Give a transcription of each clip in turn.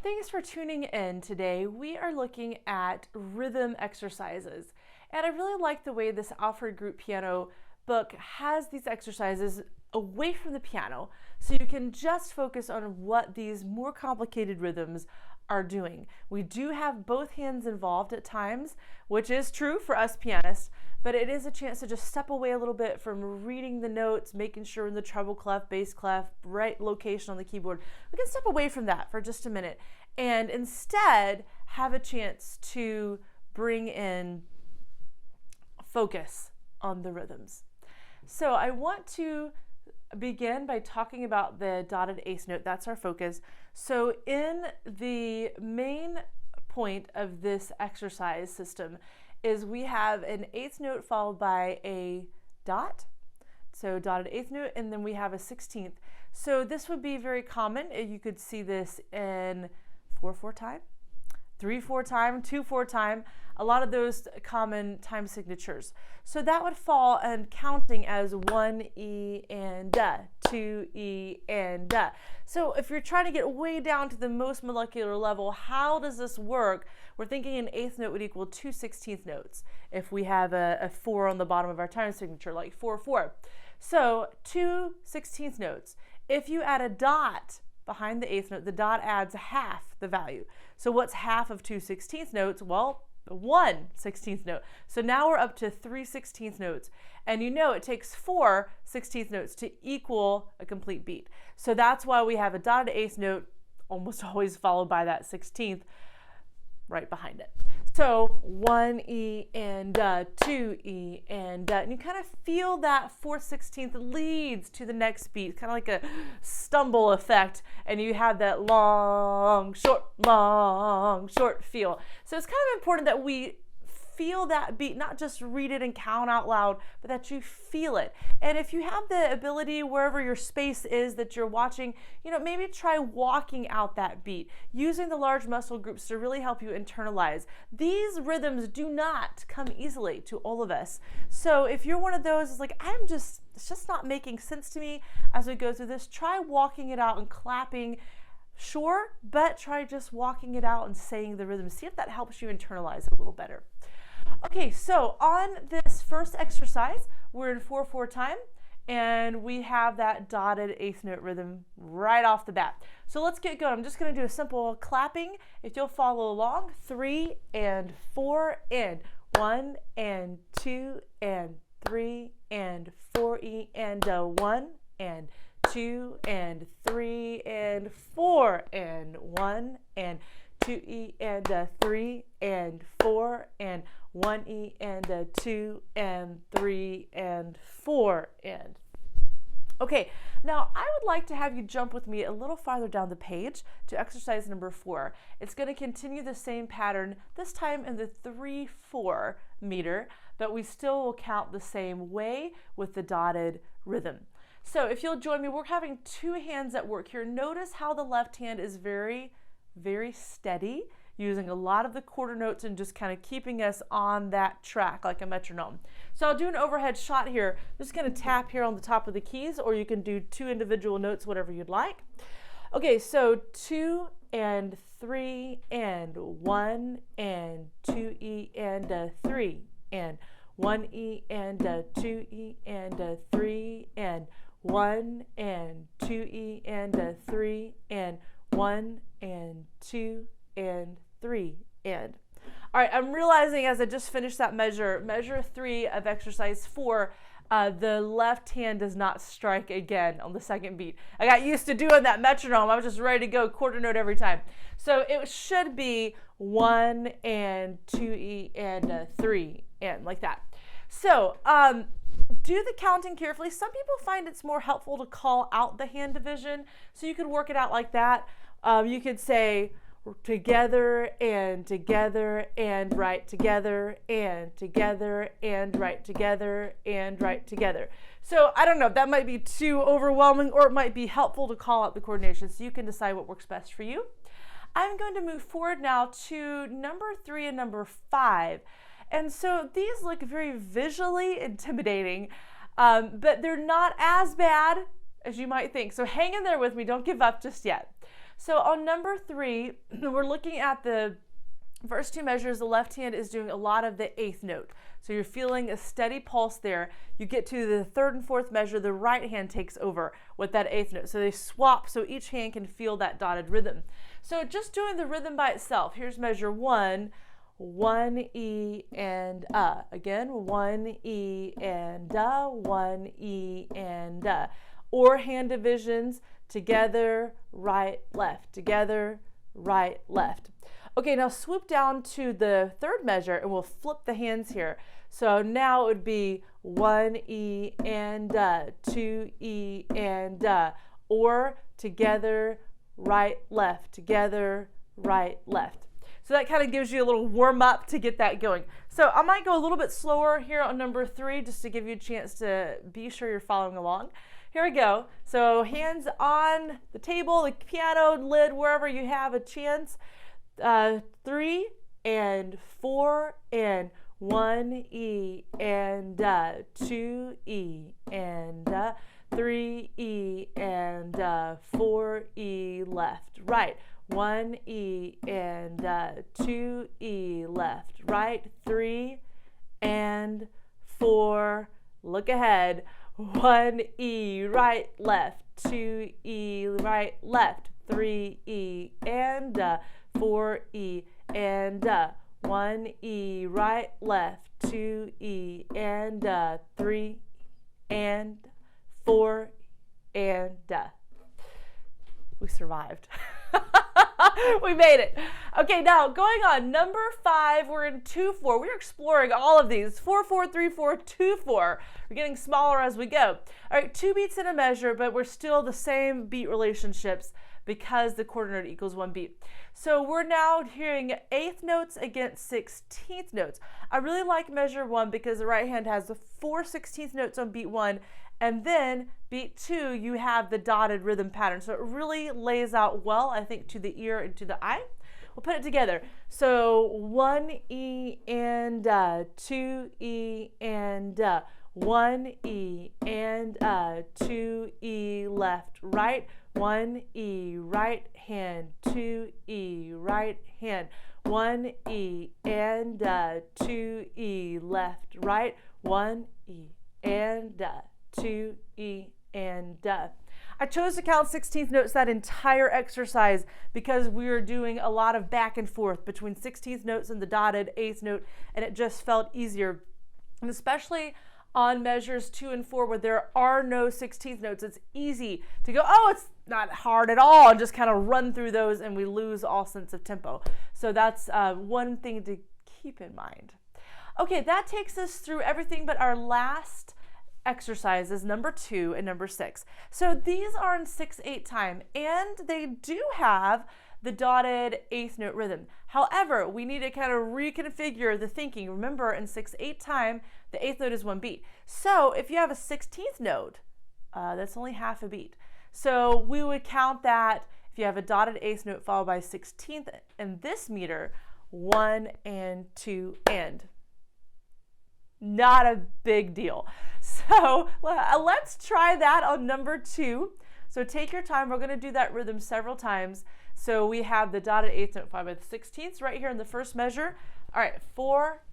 Thanks for tuning in today. We are looking at rhythm exercises. And I really like the way this Alfred Group Piano book has these exercises away from the piano so you can just focus on what these more complicated rhythms are doing. We do have both hands involved at times, which is true for us pianists, but it is a chance to just step away a little bit from reading the notes, making sure in the treble clef, bass clef, right location on the keyboard. We can step away from that for just a minute and instead have a chance to bring in focus on the rhythms. So I want to begin by talking about the dotted eighth note. That's our focus. So in the main point of this exercise system is we have an eighth note followed by a dot. So dotted eighth note, and then we have a 16th. So this would be very common. You could see this in 4/4 time, 3/4 time, 2/4 time, a lot of those common time signatures. So that would fall and counting as 1 E and da, 2 E and da. So if you're trying to get way down to the most molecular level, how does this work? We're thinking an eighth note would equal 2 16th notes if we have a 4 on the bottom of our time signature, like 4/4. So 2 16th notes. If you add a dot behind the eighth note, the dot adds half the value. So what's half of 2 16th notes? Well, 1 16th note. So now we're up to 3 16th notes. And you know it takes 4 16th notes to equal a complete beat. So that's why we have a dotted eighth note almost always followed by that 16th right behind it. So 1 E and 2 E and and you kind of feel that 4 16th leads to the next beat, kind of like a stumble effect, and you have that long, short feel. So it's kind of important that we feel that beat, not just read it and count out loud, but that you feel it. And if you have the ability, wherever your space is that you're watching, maybe try walking out that beat, using the large muscle groups to really help you internalize. These rhythms do not come easily to all of us. So if you're one of those, it's like, it's just not making sense to me as we go through this, try walking it out and clapping. Sure, but try just walking it out and saying the rhythm. See if that helps you internalize it a little better. Okay, so on this first exercise, we're in 4/4 time, and we have that dotted eighth note rhythm right off the bat. So let's get going. I'm just going to do a simple clapping. If you'll follow along, 3 and 4 and 1 and 2 and 3 and 4 E and 1 and 2 and 3 and 4 and 1 and 2 E and 3 and 4 and 1 E and 2 and 3 and 4 and. Okay, now I would like to have you jump with me a little farther down the page to exercise number 4. It's going to continue the same pattern, this time in the 3/4 meter, but we still will count the same way with the dotted rhythm. So if you'll join me, we're having 2 hands at work here. Notice how the left hand is very, very steady, using a lot of the quarter notes and just kind of keeping us on that track like a metronome. So I'll do an overhead shot here. I'm just going to tap here on the top of the keys, or you can do 2 individual notes, whatever you'd like. Okay, so 2 and 3 and 1 and 2 E and 3 and 1 E and 2 E and 3 and 1 and 2 E and 3 and 1 and 2 and 3 and. All right, I'm realizing as I just finished that measure 3 of exercise 4, the left hand does not strike again on the second beat. I got used to doing that metronome. I was just ready to go quarter note every time. So it should be 1 and 2 E and 3 and like that. So do the counting carefully. Some people find it's more helpful to call out the hand division, so you could work it out like that. You could say together and right together and together and right together and right together. So I don't know, that might be too overwhelming, or it might be helpful to call out the coordination, so you can decide what works best for you. I'm going to move forward now to number 3 and number 5. And so these look very visually intimidating, but they're not as bad as you might think. So hang in there with me, don't give up just yet. So on number 3, we're looking at the first 2 measures. The left hand is doing a lot of the 8th note. So you're feeling a steady pulse there. You get to the 3rd and 4th measure, the right hand takes over with that 8th note. So they swap so each hand can feel that dotted rhythm. So just doing the rhythm by itself, here's measure 1, 1 E and Again, 1 E and 1 E and Or hand divisions, together, right, left, together, right, left. Okay, now swoop down to the 3rd measure and we'll flip the hands here. So now it would be 1 E and 2 E and or together, right, left, together, right, left. So that kind of gives you a little warm up to get that going. So I might go a little bit slower here on number 3 just to give you a chance to be sure you're following along. Here we go. So hands on the table, the piano lid, wherever you have a chance. 3 and 4 and 1 E and 2 E and 3 E and 4 E left, right. 1 E and 2 E left, right. 3 and 4, look ahead. 1 E right, left. 2 E right, left. 3 E and 4 E and 1 E right, left. 2 E and 3 and 4 and we survived. We made it. Okay, now going on number 5, we're in 2/4. We're exploring all of these. 4/4, 3/4, 2/4. We're getting smaller as we go. All right, 2 beats in a measure, but we're still the same beat relationships because the quarter note equals 1 beat. So we're now hearing 8th notes against 16th notes. I really like measure 1 because the right hand has the 4 16th notes on beat 1, and then beat 2, you have the dotted rhythm pattern. So it really lays out well, I think, to the ear and to the eye. We'll put it together. So 1 E and 2 E and 1 E and 2 E left, right. 1 E right hand, 2 E right hand. 1 E and 2 E left, right. 1 E and 2 E and I chose to count 16th notes that entire exercise because we were doing a lot of back and forth between 16th notes and the dotted 8th note, and it just felt easier. And especially on measures 2 and 4 where there are no 16th notes, it's easy to go, oh, it's not hard at all, and just kind of run through those and we lose all sense of tempo. So that's one thing to keep in mind. Okay, that takes us through everything but our last exercises, number 2 and number 6. So these are in 6/8 time, and they do have the dotted 8th note rhythm. However, we need to kind of reconfigure the thinking. Remember, in 6/8 time, the 8th note is 1 beat. So if you have a 16th note, that's only half a beat. So we would count that if you have a dotted 8th note followed by 16th in this meter, 1 and 2 and. Not a big deal. So let's try that on number 2. So take your time. We're going to do that rhythm several times. So we have the dotted 8th note followed by the 16th right here in the first measure. All right, 4,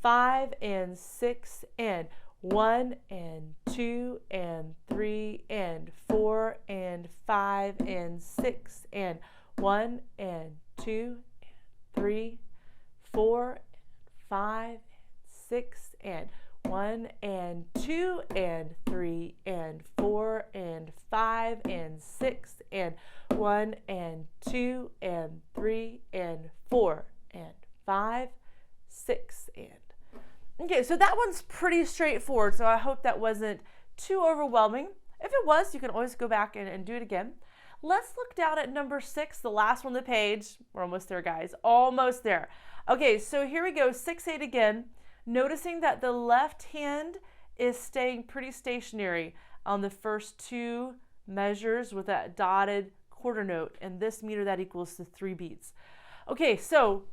5, and 6, and 1, and 2, and 3, and 4, and 5, and 6, and 1, and 2, and 3, 4, and 5, 6, and 1, and 2, and 3, and 4, and 5, and 6, and 1, and 2, and 3, and 4, and 5, 6, and. Okay, so that one's pretty straightforward, so I hope that wasn't too overwhelming. If it was, you can always go back and do it again. Let's look down at number 6, the last one on the page. We're almost there, guys. Almost there. Okay, so here we go, 6/8 again. Noticing that the left hand is staying pretty stationary on the first 2 measures with that dotted quarter note, and this meter that equals to 3 beats. Okay, so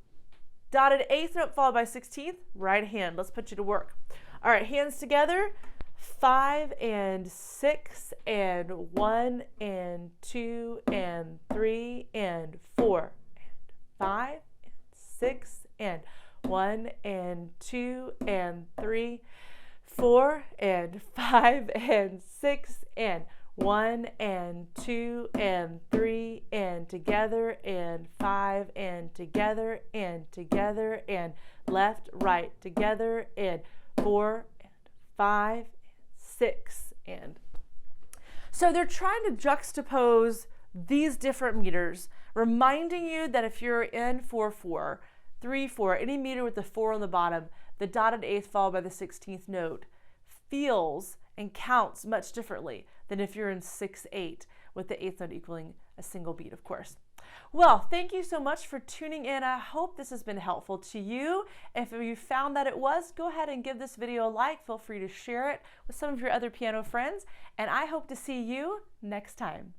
dotted 8th note followed by 16th, right hand. Let's put you to work. All right, hands together, 5 and 6 and 1 and 2 and 3 and 4 and 5 and 6 and 1 and 2 and 3, 4 and 5 and 6 and 1 and 2 and 3 and together and 5 and together and left, right, together and 4 and 5 and 6 and. So they're trying to juxtapose these different meters, reminding you that if you're in 4/4, 3/4, any meter with the 4 on the bottom, the dotted eighth followed by the 16th note feels and counts much differently than if you're in 6/8 with the eighth note equaling a single beat, of course. Well, thank you so much for tuning in. I hope this has been helpful to you. If you found that it was, go ahead and give this video a like. Feel free to share it with some of your other piano friends, and I hope to see you next time.